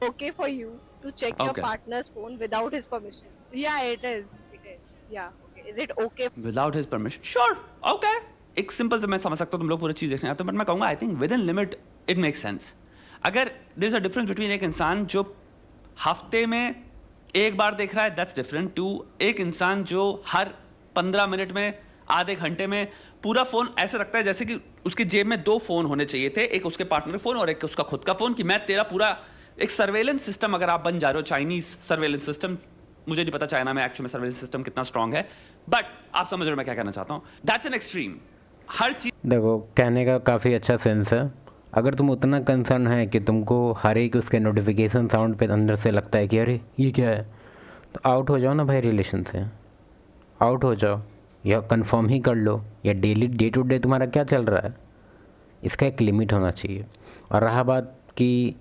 okay for you to check your Okay. partner's phone without his permission? Yeah, it is. It is. Yeah. Okay. Is it okay? Without his permission, sure, okay. एक simple से मैं समझ सकता हूँ तुम लोग पूरी चीज़ देखने आते हो, बट मैं कहूँगा I think within limit it makes sense. अगर there is a difference between एक इंसान जो हफ्ते में एक बार देख रहा है, दैट्स डिफरेंट, टू एक इंसान जो हर 15 मिनट में, आधे घंटे में पूरा फ़ोन ऐसे रखता है जैसे कि उसकी जेब में 2 फ़ोन होने चाहिए थे, एक उसके पार्टनर का फ़ोन और एक उसका खुद का फ़ोन, कि मैं तेरा पूरा एक सर्वेलेंस सिस्टम अगर आप बन जा रहे हो, चाइनीज़ सर्वेलेंस सिस्टम, मुझे नहीं पता चाइना में एक्चुअल में सर्वेलेंस सिस्टम कितना स्ट्रांग है, बट आप समझ रहे हो मैं क्या कहना चाहता हूँ। That's an extreme. हर चीज देखो, कहने का काफ़ी अच्छा सेंस है। अगर तुम उतना कंसर्न है कि तुमको हर एक उसके नोटिफिकेशन साउंड पे अंदर से लगता है कि अरे ये क्या है, तो आउट हो जाओ ना भाई, रिलेशन से आउट हो जाओ, या कंफर्म ही कर लो, या डेली डे टू डे तुम्हारा क्या चल रहा है, इसका एक लिमिट होना चाहिए। और रहा बात कि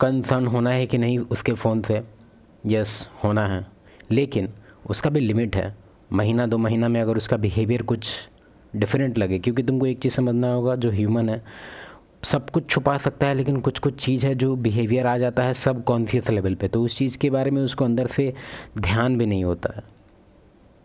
कंसर्न होना है कि नहीं उसके फ़ोन से, यस होना है, लेकिन उसका भी लिमिट है। महीना 2 महीना में अगर उसका बिहेवियर कुछ डिफरेंट लगे, क्योंकि तुमको एक चीज़ समझना होगा, जो ह्यूमन है सब कुछ छुपा सकता है, लेकिन कुछ कुछ चीज़ है जो बिहेवियर आ जाता है सब कॉन्शियस लेवल पे, तो उस चीज़ के बारे में उसको अंदर से ध्यान भी नहीं होता है।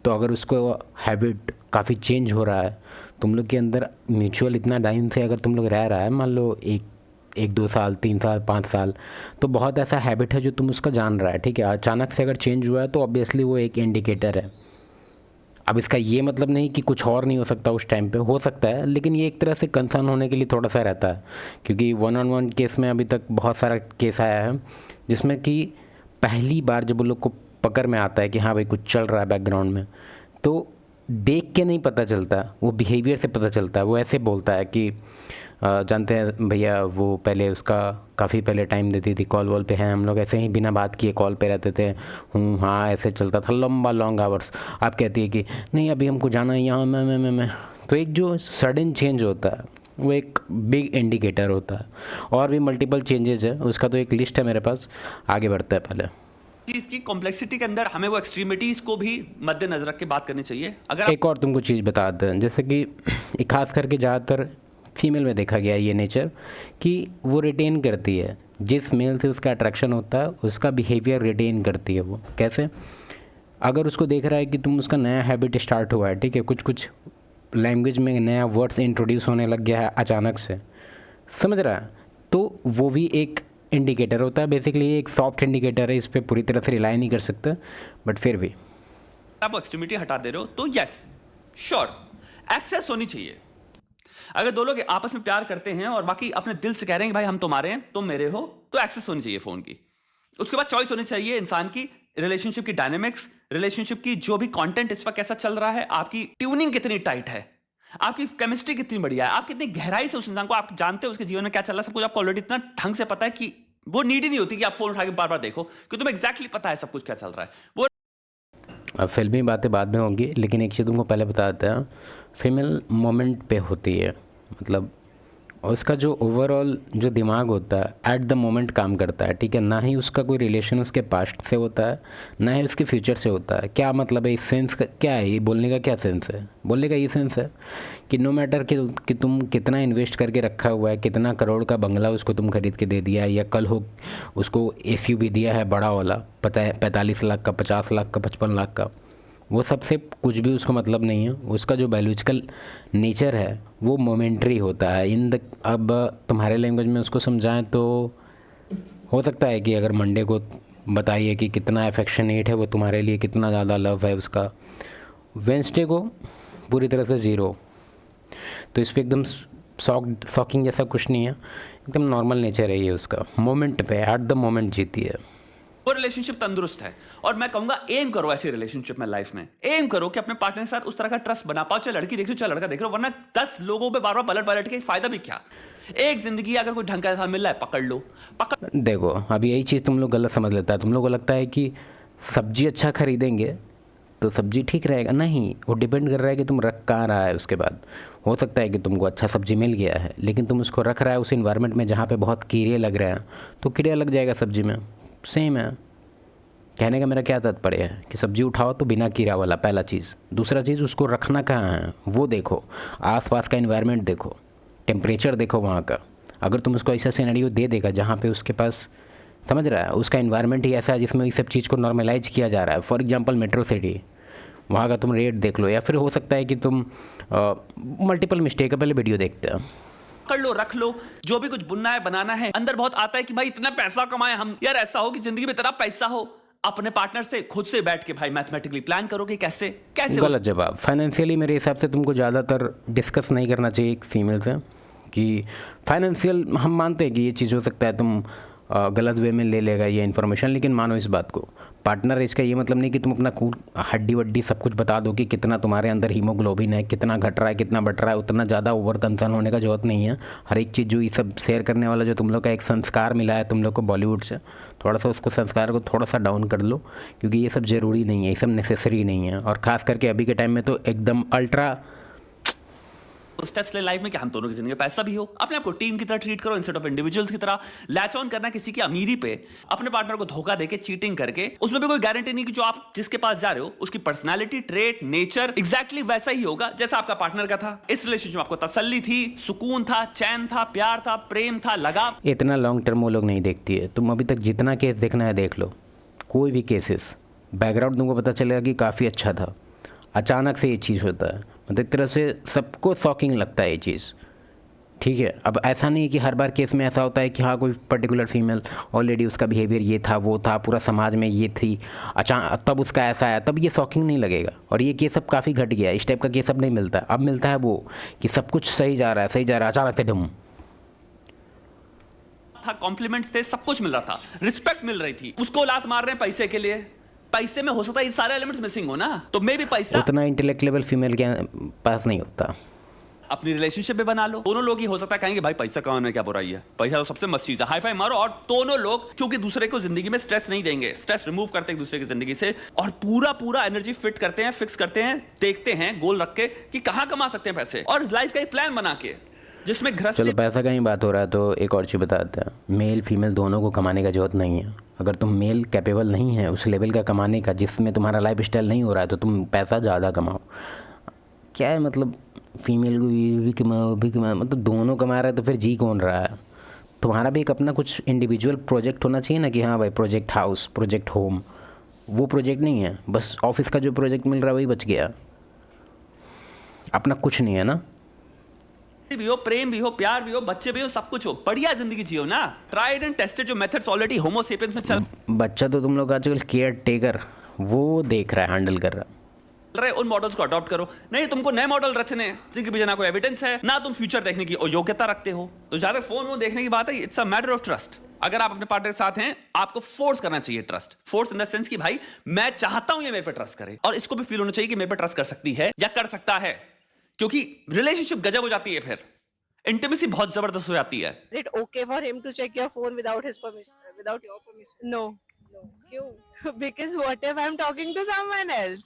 तो अगर उसको हैबिट काफ़ी चेंज हो रहा है, तुम लोग के अंदर म्यूचुअल इतना टाइम से अगर तुम लोग रह रहा है, मान लो 1-2 साल 3 साल 5 साल, तो बहुत ऐसा हैबिट है जो तुम उसका जान रहा है, ठीक है। अचानक से अगर चेंज हुआ है तो ऑब्वियसली वो एक इंडिकेटर है। अब इसका ये मतलब नहीं कि कुछ और नहीं हो सकता, उस टाइम पे हो सकता है, लेकिन ये एक तरह से कंसर्न होने के लिए थोड़ा सा रहता है, क्योंकि 1-on-1 केस में अभी तक बहुत सारा केस आया है जिसमें कि पहली बार जब उन लोग को पकड़ में आता है कि हाँ भाई कुछ चल रहा है बैकग्राउंड में, तो देख के नहीं पता चलता, वो बिहेवियर से पता चलता है। वो ऐसे बोलता है कि जानते हैं भैया, वो पहले उसका काफ़ी पहले टाइम देती थी, कॉल वॉल पे हैं हम लोग, ऐसे ही बिना बात किए कॉल पे रहते थे, हाँ ऐसे चलता था लंबा लॉन्ग आवर्स। आप कहती है कि नहीं अभी हमको जाना है यहाँ, मैं तो एक जो सडन चेंज होता है वो एक बिग इंडिकेटर होता है। और भी मल्टीपल चेंजेस है, उसका तो एक लिस्ट है मेरे पास, आगे बढ़ता है पहले। चीज की कॉम्प्लेक्सिटी के अंदर हमें वो एक्सट्रीमिटीज को भी मद्देनजर रख के बात करनी चाहिए। अगर एक और तुमको चीज़ बता दें, जैसे कि खास करके ज़्यादातर फीमेल में देखा गया है ये नेचर, कि वो रिटेन करती है जिस मेल से उसका अट्रैक्शन होता है, उसका बिहेवियर रिटेन करती है। वो कैसे? अगर उसको देख रहा है कि तुम उसका नया हैबिट स्टार्ट हुआ है, ठीक है, कुछ कुछ लैंग्वेज में नया वर्ड्स इंट्रोड्यूस होने लग गया है अचानक से, समझ रहा है, तो वो भी एक इंडिकेटर होता है। बेसिकली एक सॉफ्ट इंडिकेटर है, इस पर पूरी तरह से रिलाई नहीं कर सकते, बट फिर भी आप एक्सट्रीमिटी हटा दे रहे हो तो यस श्योर एक्सेस होनी चाहिए। अगर दो लोग आपस में प्यार करते हैं और बाकी अपने दिल से कह रहे हैं कि भाई हम तुम्हारे हैं तुम मेरे हो, तो एक्सेस होनी चाहिए फोन की। उसके बाद चॉइस होनी चाहिए इंसान की, रिलेशनशिप की डायनेमिक्स, रिलेशनशिप की जो भी कंटेंट इस वक्त कैसा चल रहा है, आपकी ट्यूनिंग कितनी टाइट है, आपकी केमिस्ट्री कितनी बढ़िया है, आप कितनी गहराई से उस इंसान को आप जानते हो, उसके जीवन में क्या चल रहा है, सब कुछ आपको ऑलरेडी इतना ढंग से पता है कि वो नीड ही नहीं होती कि आप फोन उठा के बार बार देखो, क्योंकि तुम्हें एग्जैक्टली पता है सब कुछ क्या चल रहा है। वो अब फिल्मी बातें बाद में होंगी, लेकिन एक चीज़ तुमको पहले बता देते हैं, फीमेल मोमेंट पे होती है, मतलब उसका जो ओवरऑल जो दिमाग होता है एट द मोमेंट काम करता है, ठीक है। ना ही उसका कोई रिलेशन उसके पास्ट से होता है, ना ही उसके फ्यूचर से होता है। क्या मतलब है इस सेंस का, क्या है ये बोलने का, क्या सेंस है? बोलने का ये सेंस है कि नो मैटर कि तुम कितना इन्वेस्ट करके रखा हुआ है, कितना करोड़ का बंगला उसको तुम खरीद के दे दिया है, या कल हो उसको एसयूवी दिया है बड़ा वाला, पता है 45 लाख का, 50 लाख का, 55 लाख का, वो सबसे कुछ भी उसको मतलब नहीं है। उसका जो बायोलॉजिकल नेचर है वो मोमेंट्री होता है। अब तुम्हारे लैंग्वेज में उसको समझाएं तो हो सकता है कि अगर मंडे को बताइए कि कितना अफेक्शनेट है वो तुम्हारे लिए, कितना ज़्यादा लव है उसका, वेंसडे को पूरी तरह से ज़ीरो, तो इस पर एकदम शॉकिंग जैसा कुछ नहीं है, एकदम नॉर्मल नेचर है ये उसका, मोमेंट पे एट द मोमेंट जीती है। वो रिलेशनशिप तंदुरुस्त है। और मैं कहूंगा एम करो ऐसी रिलेशनशिप में, लाइफ में एम करो कि अपने पार्टनर के साथ उस तरह का ट्रस्ट बना पाओ, चाहे लड़की देख रहे हो चाहे लड़का देख रहे हो, वरना 10 लोगों पे बार बार पलट पलट के फायदा भी क्या। एक जिंदगी अगर कोई ढंग का इंसान मिल रहा है पकड़ लो, पकड़। देखो अब यही चीज़ तुम लोग गलत समझ लेता है, तुम लोग को लगता है कि सब्जी अच्छा खरीदेंगे तो सब्जी ठीक रहेगा, नहीं, वो डिपेंड कर रहा है कि तुम रख कहाँ रहा है। उसके बाद हो सकता है कि तुमको अच्छा सब्जी मिल गया है, लेकिन तुम उसको रख रहा है उस इन्वायरमेंट में जहाँ पे बहुत कीड़े लग रहे हैं, तो कीड़े लग जाएगा सब्जी में। सेम है, कहने का मेरा क्या तात्पर्य है कि सब्जी उठाओ तो बिना कीड़ा वाला, पहला चीज़। दूसरा चीज़, उसको रखना कहाँ है वो देखो, आसपास का इन्वायरमेंट देखो, टेम्परेचर देखो वहाँ का। अगर तुम उसको ऐसा सिनेरियो दे देगा जहाँ पे उसके पास समझ रहा है? उसका इन्वायरमेंट ही ऐसा है जिसमें इस सब चीज़ को नॉर्मलाइज किया जा रहा है। फॉर एग्जांपल मेट्रो सिटी, वहाँ का तुम रेट देख लो, या फिर हो सकता है कि तुम मल्टीपल मिस्टेकेबल वीडियो देखते हो। कर लो, रख लो, जो भी कुछ बुनना है बनाना है, अंदर बहुत आता है कि भाई इतना पैसा कमाए हम। यार ऐसा हो कि जिंदगी में इतना पैसा हो, अपने पार्टनर से खुद से बैठ के भाई मैथमेटिकली प्लान करो कि कैसे कैसे गलत जवाब। फाइनेंशियली मेरे हिसाब से तुमको ज़्यादातर डिस्कस नहीं करना चाहिए एक फीमेल से, कि फाइनेंशियल हम मानते हैं कि ये चीज़ हो सकता है तुम गलत वे में ले लेगा ये इन्फॉर्मेशन, लेकिन मानो इस बात को, पार्टनर इसका ये मतलब नहीं कि तुम अपना हड्डी वड्डी सब कुछ बता दो कि कितना तुम्हारे अंदर हीमोग्लोबिन है, कितना घट रहा है, कितना बढ़ रहा है। उतना ज़्यादा ओवर कंसर्न होने का जरूरत नहीं है। हर एक चीज़ जो ये सब शेयर करने वाला जो तुम लोग का एक संस्कार मिला है तुम लोग को बॉलीवुड से, थोड़ा सा उसको संस्कार को थोड़ा सा डाउन कर लो, क्योंकि ये सब ज़रूरी नहीं है, ये सब नेसेसरी नहीं है। और ख़ास करके अभी के टाइम में तो एकदम अल्ट्रा स्टेप्स ले लाइफ में कि हम दोनों की जिंदगी में पैसा भी हो, अपने आप को टीम की तरह ट्रीट करो इंस्टेड ऑफ इंडिविजुअल्स की तरह। लैच ऑन करना किसी की अमीरी पे, अपने पार्टनर को धोखा देके चीटिंग करके, उसमें भी कोई गारंटी नहीं कि जो आप जिसके पास जा रहे हो उसकी पर्सनालिटी ट्रेट नेचर एग्जैक्टली वैसा ही होगा जैसा आपका पार्टनर का था। इस रिलेशनशिप में आपको तसल्ली थी, सुकून था, चैन था, प्यार था, प्रेम था, लगाव। इतना लॉन्ग टर्म वो लोग नहीं देखती है। तुम अभी तक जितना केस देखना है देख लो, कोई भी केसेस बैकग्राउंड तुमको पता चलेगा कि काफ़ी अच्छा था, अचानक से ये चीज़ होता है। मतलब एक तरह से सबको शॉकिंग लगता है ये चीज़, ठीक है। अब ऐसा नहीं है कि हर बार केस में ऐसा होता है कि हाँ कोई पर्टिकुलर फीमेल ऑलरेडी उसका बिहेवियर ये था वो था, पूरा समाज में ये थी, अचानक तब उसका ऐसा है, तब ये शॉकिंग नहीं लगेगा। और ये केस अब काफ़ी घट गया, इस टाइप का केस अब नहीं मिलता। अब मिलता है वो कि सब कुछ सही जा रहा है, सही जा रहा है, अचानक से डम था, कॉम्प्लीमेंट्स थे, सब कुछ मिल रहा था, रिस्पेक्ट मिल रही थी, उसको लात मार रहे हैं पैसे के लिए। पैसे में हो सकता है ये सारे एलिमेंट्स मिसिंग हो ना, तो मे भी पैसा उतना इंटेलेक्ट लेवल फीमेल के पास नहीं होता। अपनी रिलेशनशिप में बना लो। दोनों लोग ही हो सकता है कहेंगे भाई पैसा कमाने में क्या बुराई है, पैसा तो सबसे मस्त चीज है, हाई फाई मारो। और दोनों लोग क्योंकि दूसरे को जिंदगी में स्ट्रेस नहीं देंगे, स्ट्रेस रिमूव करते हैं दूसरे की जिंदगी से, और पूरा एनर्जी फिट करते हैं, फिक्स करते हैं, देखते हैं गोल रख के कि कहां कमा सकते हैं पैसे, और लाइफ का एक प्लान बना के जिसमें चलो पैसा का ही बात हो रहा है तो एक और चीज़ बताते हैं, मेल फीमेल दोनों को कमाने का जरूरत नहीं है। अगर तुम मेल कैपेबल नहीं है उस लेवल का कमाने का जिसमें तुम्हारा लाइफ स्टाइल नहीं हो रहा है, तो तुम पैसा ज़्यादा कमाओ। क्या है मतलब, फीमेल को भी कमाओ भी कमाओ, मतलब दोनों कमा रहा है तो फिर जी कौन रहा है? तुम्हारा भी एक अपना कुछ इंडिविजुअल प्रोजेक्ट होना चाहिए ना, कि हाँ भाई प्रोजेक्ट हाउस, प्रोजेक्ट होम, वो प्रोजेक्ट नहीं है। बस ऑफिस का जो प्रोजेक्ट मिल रहा है वही बच गया, अपना कुछ नहीं है ना। भी हो, प्रेम भी हो, प्यार भी हो, बच्चे भी हो, सब कुछ हो, बढ़िया जिंदगी जियो ना। ट्राइड एंड टेस्टेड जो मेथड्स ऑलरेडी होमो सेपियंस में चल बच्चा तो तुम लोग आजकल केयर टेकर वो देख रहा है, हैंडल कर रहा रहे, उन मॉडल्स को अडॉप्ट करो। नहीं तुमको नए मॉडल रचने जिनके पीछे ना कोई एविडेंस है, ना तुम फ्यूचर देखने की योग्यता रखते हो, तो ज्यादा फोन वो देखने की बात है। It's a matter of trust. अगर आप अपने पार्टनर के साथ हैं, आपको फोर्स करना चाहिए trust. Force in the sense कि भाई मैं चाहता हूं ये मेरे पे ट्रस्ट करे, और इसको भी फील होना चाहिए कि मेरे पे ट्रस्ट कर सकती है या कर सकता है, क्योंकि रिलेशनशिप गजब हो जाती है, फिर इंटीमेसी बहुत जबरदस्त हो जाती है। Is it okay for him to check your phone without his permission, without your permission? No. No. Kyun? Because what if I'm talking to someone else?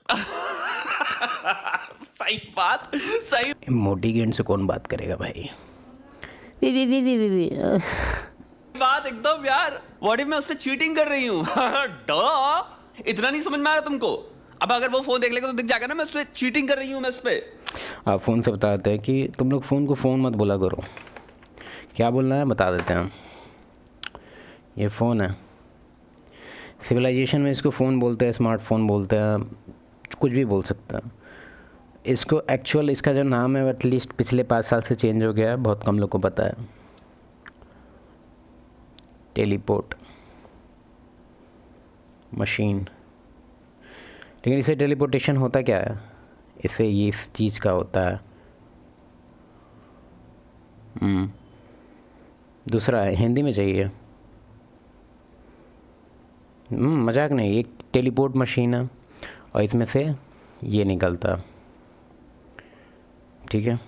सही बात, सही है। मोटी गेंद से कौन बात करेगा भाई? बात एकदम यार। व्हाट इफ मैं उस पर चीटिंग कर रही हूँ? डॉ इतना नहीं समझ में आ रहा तुमको? अब अगर वो फोन देख लेगा तो दिख जाएगा ना मैं उस पर चीटिंग कर रही हूँ। मैं उस पर आप फ़ोन से बताते हैं कि तुम लोग फ़ोन को फ़ोन मत बोला करो। क्या बोलना है बता देते हैं। ये फ़ोन है, सिविलाइजेशन में इसको फ़ोन बोलते हैं, स्मार्टफोन बोलते हैं, कुछ भी बोल सकते हैं इसको। एक्चुअल इसका जो नाम है एटलीस्ट पिछले 5 साल से चेंज हो गया है, बहुत कम लोग को पता है। Teleport machine. लेकिन इसे टेलीपोर्टेशन होता क्या है? इसे ये इस चीज़ का होता है। दूसरा है हिंदी में चाहिए, मजाक नहीं, एक टेलीपोर्ट मशीन है और इसमें से ये निकलता, ठीक है।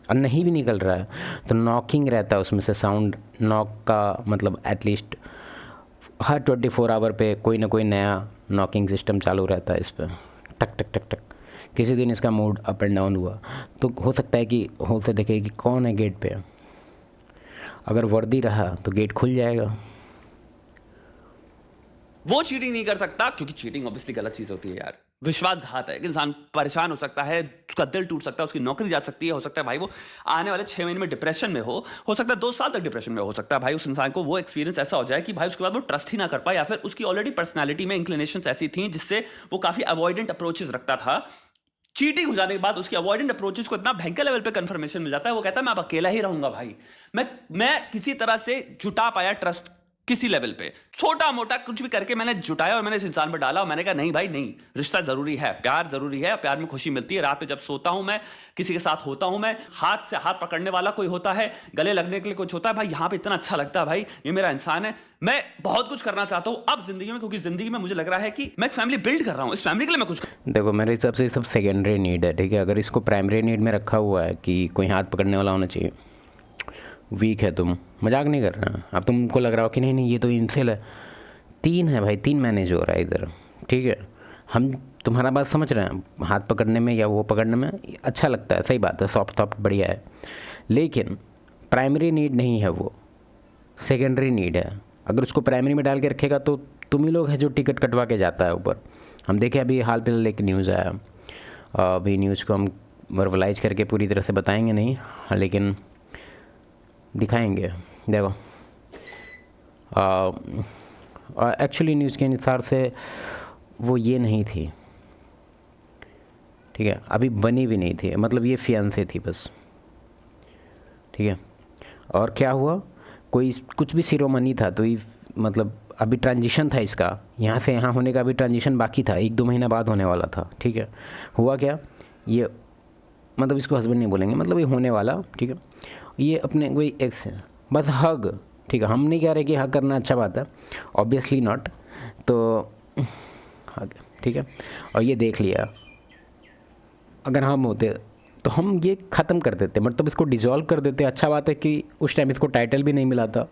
और नहीं भी निकल रहा है तो नॉकिंग रहता है उसमें से, साउंड नॉक का मतलब एटलीस्ट हर 24 आवर पे कोई ना कोई नया नॉकिंग सिस्टम चालू रहता है इस पर, टक टक टक टक। किसी दिन इसका मूड अप एंड डाउन हुआ तो हो सकता है कि होल से देखे कि कौन है गेट पे। अगर वर्दी रहा तो गेट खुल जाएगा। वो चीटिंग नहीं कर सकता, क्योंकि चीटिंग ऑब्वियसली गलत चीज होती है यार। विश्वासघात है कि इंसान परेशान हो सकता है, उसका दिल टूट सकता है, उसकी नौकरी जा सकती है, हो सकता है भाई वो आने वाले 6 महीने में डिप्रेशन में हो सकता है 2 साल तक डिप्रेशन में हो सकता है भाई, उस इंसान को वो एक्सपीरियंस ऐसा हो जाए कि भाई उसके बाद वो ट्रस्ट ही ना कर पाए, या फिर उसकी ऑलरेडी पर्सनैलिटी में इंक्लिनेशंस ऐसी थी जिससे वो काफ़ी अवॉइडेंट अप्रोचेस रखता था। चीटिंग हो जाने के बाद उसकी अवॉइडेंट अप्रोचेस को इतना भयंकर लेवल पे कंफर्मेशन मिल जाता है, वो कहता है मैं अब अकेला ही रहूंगा भाई, मैं किसी तरह से जुटा पाया ट्रस्ट किसी लेवल पे, छोटा मोटा कुछ भी करके मैंने जुटाया और मैंने इस इंसान पर डाला और मैंने कहा नहीं भाई नहीं, रिश्ता जरूरी है, प्यार जरूरी है, प्यार में खुशी मिलती है। रात में जब सोता हूं मैं, किसी के साथ होता हूं मैं, हाथ से हाथ पकड़ने वाला कोई होता है, गले लगने के लिए कुछ होता है, भाई यहाँ पे इतना अच्छा लगता है, भाई ये मेरा इंसान है। मैं बहुत कुछ करना चाहता हूँ अब जिंदगी में, क्योंकि जिंदगी में मुझे लग रहा है कि मैं एक फैमिली बिल्ड कर रहा हूँ, इस फैमिली के लिए मैं कुछ देखो मेरे हिसाब से ये सब सेकेंडरी नीड है, ठीक है। अगर इसको प्राइमरी नीड में रखा हुआ है कि कोई हाथ पकड़ने वाला होना चाहिए, वीक है तुम, मजाक नहीं कर रहा। अब तुमको लग रहा हो कि नहीं नहीं ये तो इंसेल है, 3 है भाई, 3 मैनेज हो रहा है इधर, ठीक है। हम तुम्हारा बात समझ रहे हैं, हाथ पकड़ने में या वो पकड़ने में अच्छा लगता है, सही बात है, सॉफ्ट सॉफ्ट बढ़िया है, लेकिन प्राइमरी नीड नहीं है वो, सेकेंडरी नीड है। अगर उसको प्राइमरी में डाल के रखेगा तो तुम ही लोग हैं जो टिकट कटवा के जाता है ऊपर। हम देखे अभी हाल फिलहाल एक न्यूज़ आया, अभी न्यूज़ को हम वर्बलाइज करके पूरी तरह से बताएंगे नहीं, लेकिन दिखाएंगे। देखो एक्चुअली न्यूज़ के अनुसार से वो ये नहीं थी, ठीक है, अभी बनी भी नहीं थी, मतलब ये फियांसे थी बस, ठीक है। और क्या हुआ, कोई कुछ भी सिरोमनी था तो ये मतलब अभी ट्रांजिशन था इसका, यहाँ से यहाँ होने का अभी ट्रांजिशन बाकी था, 1-2 महीना बाद होने वाला था, ठीक है। हुआ क्या, ये मतलब इसको हस्बैंड नहीं बोलेंगे, मतलब ये होने वाला, ठीक है। ये अपने कोई एक्स है, बस हग, ठीक है। हम नहीं कह रहे कि हग करना अच्छा बात है, ऑब्वियसली नॉट, तो हग, ठीक है। और ये देख लिया, अगर हम होते तो हम ये ख़त्म कर देते, मतलब इसको डिज़ोल्व कर देते। अच्छा बात है कि उस टाइम इसको टाइटल भी नहीं मिला था।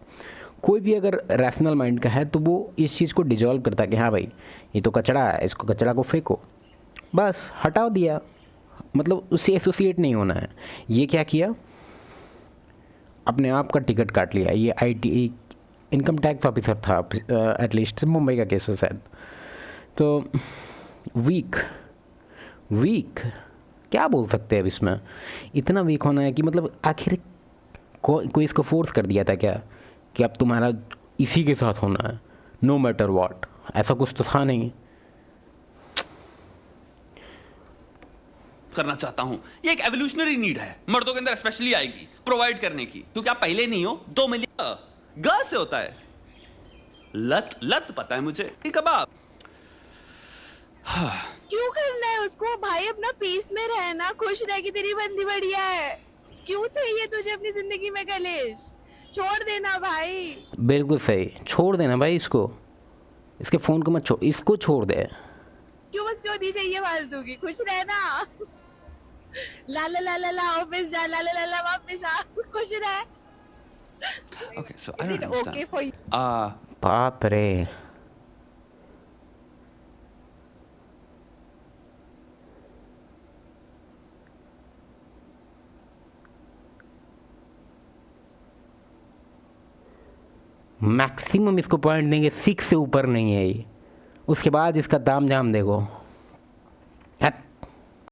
कोई भी अगर रैशनल माइंड का है तो वो इस चीज़ को डिज़ोल्व करता है कि हाँ भाई ये तो कचरा है, इसको कचरा को फेंको, बस हटाओ दिया, मतलब उससे एसोसिएट नहीं होना है। ये क्या किया, अपने आप का टिकट काट लिया। ये IT इनकम टैक्स ऑफिसर था, एटलीस्ट मुंबई का केस हो शायद। तो वीक क्या बोल सकते हैं अब इसमें, इतना वीक होना है कि मतलब आखिर कोई इसको फोर्स कर दिया था क्या कि अब तुम्हारा इसी के साथ होना है नो मैटर व्हाट, ऐसा कुछ तो था नहीं। करना चाहता हूं, ये एक एवोल्यूशनरी नीड है, मर्दों के अंदर स्पेशली आएगी प्रोवाइड करने की, क्योंकि आप पहले नहीं हो, 2 मिलियन गर्ल से होता है। लत पता है मुझे, कबाब क्यों करना है उसको भाई, अपना पीस में रहना, खुश रह कि तेरी बंदी बढ़िया है, क्यों चाहिए तुझे अपनी जिंदगी में कलेश, छोड़ देना भाई। बिल्कुल सही, छोड़ देना भाई इसको, इसके फ़ोन को मत छोड़, इसको छोड़ दे। क्यों बस चोदी चाहिए फालतू की, खुश रहना। ला ला ला ला ला ऑफिस जा, ला ला ला ला वापस आ, खुश रह। Okay, so I don't understand. Okay for you. बाप रे, मैक्सिमम इसको पॉइंट देंगे 6 से ऊपर नहीं है ये, उसके बाद इसका दाम जाम देखो।